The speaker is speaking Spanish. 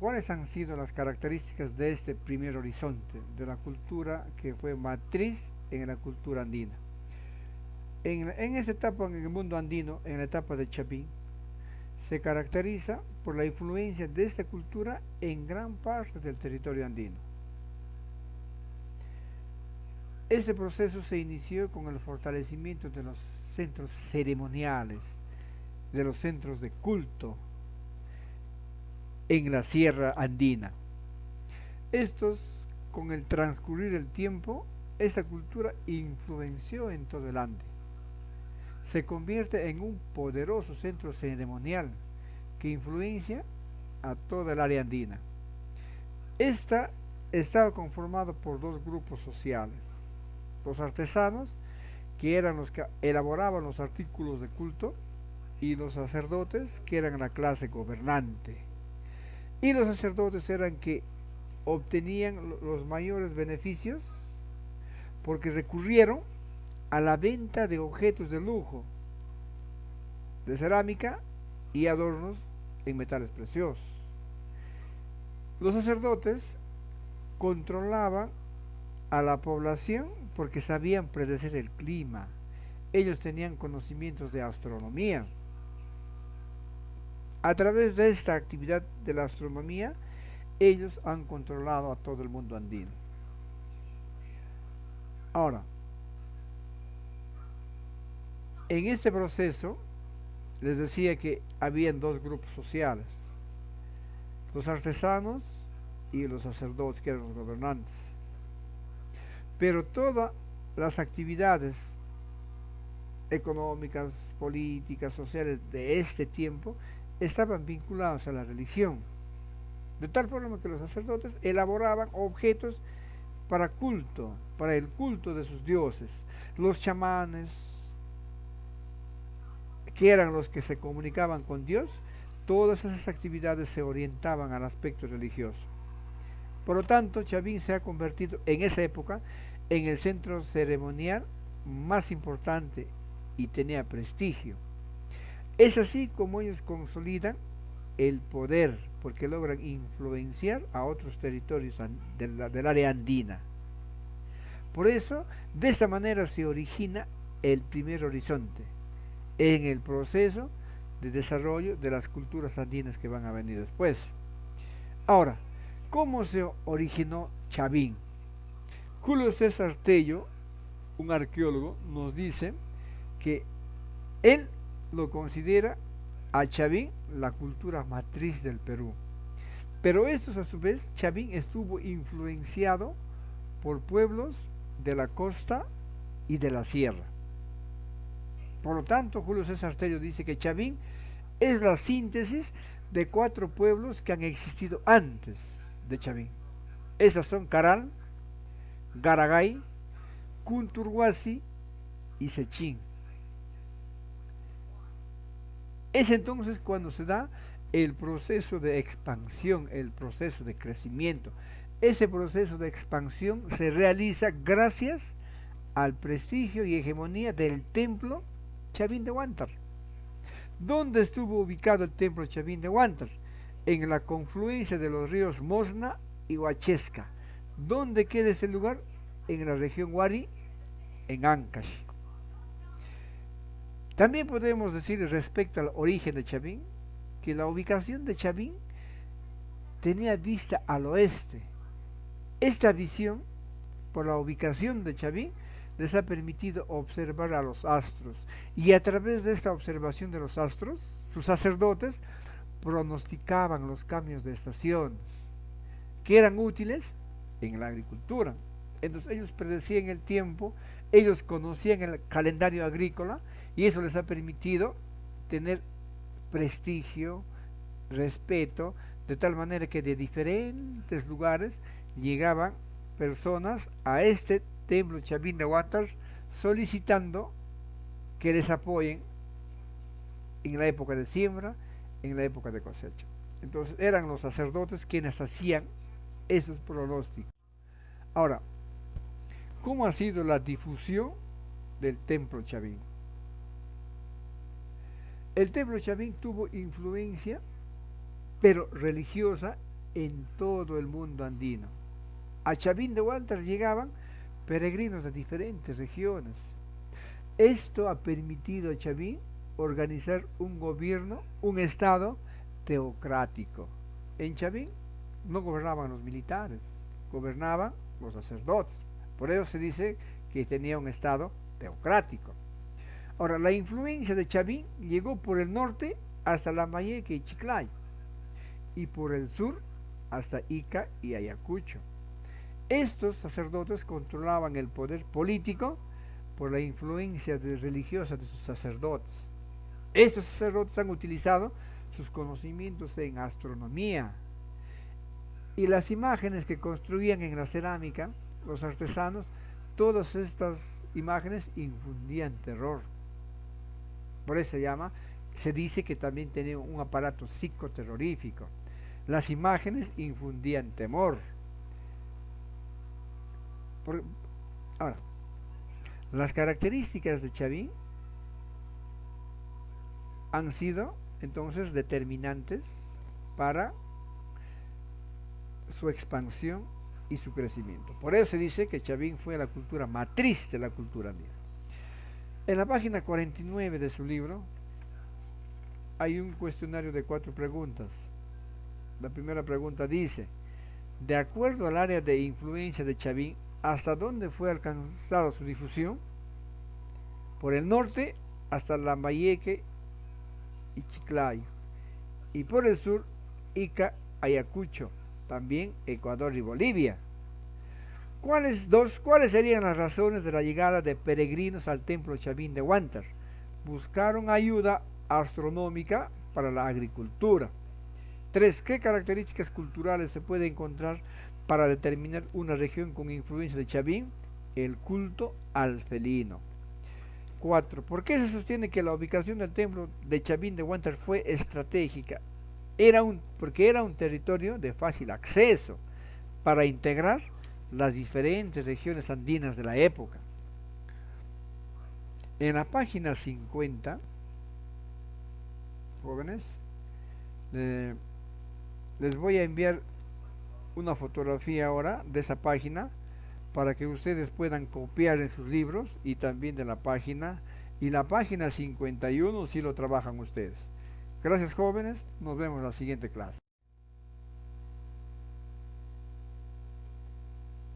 ¿cuáles han sido las características de este primer horizonte, de la cultura que fue matriz en la cultura andina? En esta etapa, en el mundo andino, en la etapa de Chapín, se caracteriza por la influencia de esta cultura en gran parte del territorio andino. Este proceso se inició con el fortalecimiento de los centros ceremoniales, de los centros de culto en la sierra andina. Estos, con el transcurrir del tiempo, esta cultura influenció en todo el Ande. Se convierte en un poderoso centro ceremonial que influencia a toda el área andina. Esta estaba conformada por dos grupos sociales: los artesanos, que eran los que elaboraban los artículos de culto, y los sacerdotes, que eran la clase gobernante. Y los sacerdotes eran que obtenían los mayores beneficios porque recurrieron a la venta de objetos de lujo, de cerámica y adornos en metales preciosos. Los sacerdotes controlaban a la población porque sabían predecir el clima. Ellos tenían conocimientos de astronomía. A través de esta actividad de la astronomía, ellos han controlado a todo el mundo andino. Ahora, en este proceso, les decía que habían dos grupos sociales: los artesanos y los sacerdotes, que eran los gobernantes. Pero todas las actividades económicas, políticas, sociales de este tiempo estaban vinculadas a la religión, de tal forma que los sacerdotes elaboraban objetos para culto, para el culto de sus dioses. Los chamanes, que eran los que se comunicaban con Dios, todas esas actividades se orientaban al aspecto religioso. Por lo tanto, Chavín se ha convertido en esa época en el centro ceremonial más importante y tenía prestigio. Es así como ellos consolidan el poder, porque logran influenciar a otros territorios del área andina. Por eso, de esta manera se origina el primer horizonte en el proceso de desarrollo de las culturas andinas que van a venir después. Ahora, ¿cómo se originó Chavín? Julio César Tello, un arqueólogo, nos dice que él lo considera a Chavín la cultura matriz del Perú. Pero estos, a su vez, Chavín estuvo influenciado por pueblos de la costa y de la sierra. Por lo tanto, Julio César Tello dice que Chavín es la síntesis de cuatro pueblos que han existido antes de Chavín. Esas son Caral, Garagay, Cunturhuasi y Sechín. Es entonces cuando se da el proceso de expansión, el proceso de crecimiento. Ese proceso de expansión se realiza gracias al prestigio y hegemonía del templo Chavín de Huántar. ¿Dónde estuvo ubicado el templo Chavín de Huántar? En la confluencia de los ríos Mosna y Huachesca. ¿Dónde queda este lugar? En la región Huari, en Ancash. También podemos decir respecto al origen de Chavín, que la ubicación de Chavín tenía vista al oeste. Esta visión, por la ubicación de Chavín, les ha permitido observar a los astros, y a través de esta observación de los astros, sus sacerdotes pronosticaban los cambios de estaciones, que eran útiles en la agricultura. Entonces ellos predecían el tiempo, ellos conocían el calendario agrícola, y eso les ha permitido tener prestigio, respeto, de tal manera que de diferentes lugares llegaban personas a este templo Chavín de Huántar solicitando que les apoyen en la época de siembra, en la época de cosecha. Entonces eran los sacerdotes quienes hacían esos pronósticos. Ahora, ¿cómo ha sido la difusión del templo Chavín? El templo Chavín tuvo influencia, pero religiosa, en todo el mundo andino. A Chavín de Huántar llegaban peregrinos de diferentes regiones. Esto ha permitido a Chavín organizar un gobierno, un estado teocrático. En Chavín no gobernaban los militares, gobernaban los sacerdotes. Por eso se dice que tenía un estado teocrático. Ahora, la influencia de Chavín llegó por el norte hasta Lambayeque y Chiclayo, y por el sur hasta Ica y Ayacucho. Estos sacerdotes controlaban el poder político por la influencia religiosa de sus sacerdotes. Estos sacerdotes han utilizado sus conocimientos en astronomía, y las imágenes que construían en la cerámica los artesanos, todas estas imágenes infundían terror. Por eso se dice que también tenía un aparato psicoterrorífico. Las imágenes infundían temor. Por, ahora, las características de Chavín han sido entonces determinantes para su expansión y su crecimiento. Por eso se dice que Chavín fue la cultura matriz de la cultura andina. En la página 49 de su libro hay un cuestionario de 4 preguntas. La primera pregunta dice: de acuerdo al área de influencia de Chavín, ¿hasta dónde fue alcanzada su difusión? Por el norte hasta Lambayeque y Chiclayo, y por el sur Ica, Ayacucho, también Ecuador y Bolivia. ¿Cuáles serían las razones de la llegada de peregrinos al templo Chavín de Huántar? Buscaron ayuda astronómica para la agricultura. 3. ¿Qué características culturales se puede encontrar para determinar una región con influencia de Chavín? El culto al felino. 4. ¿Por qué se sostiene que la ubicación del templo de Chavín de Huántar fue estratégica? Porque era un territorio de fácil acceso para integrar las diferentes regiones andinas de la época. En la página 50, jóvenes, les voy a enviar una fotografía ahora de esa página para que ustedes puedan copiar en sus libros, y también de la página, y la página 51 si lo trabajan ustedes. Gracias, jóvenes, nos vemos en la siguiente clase.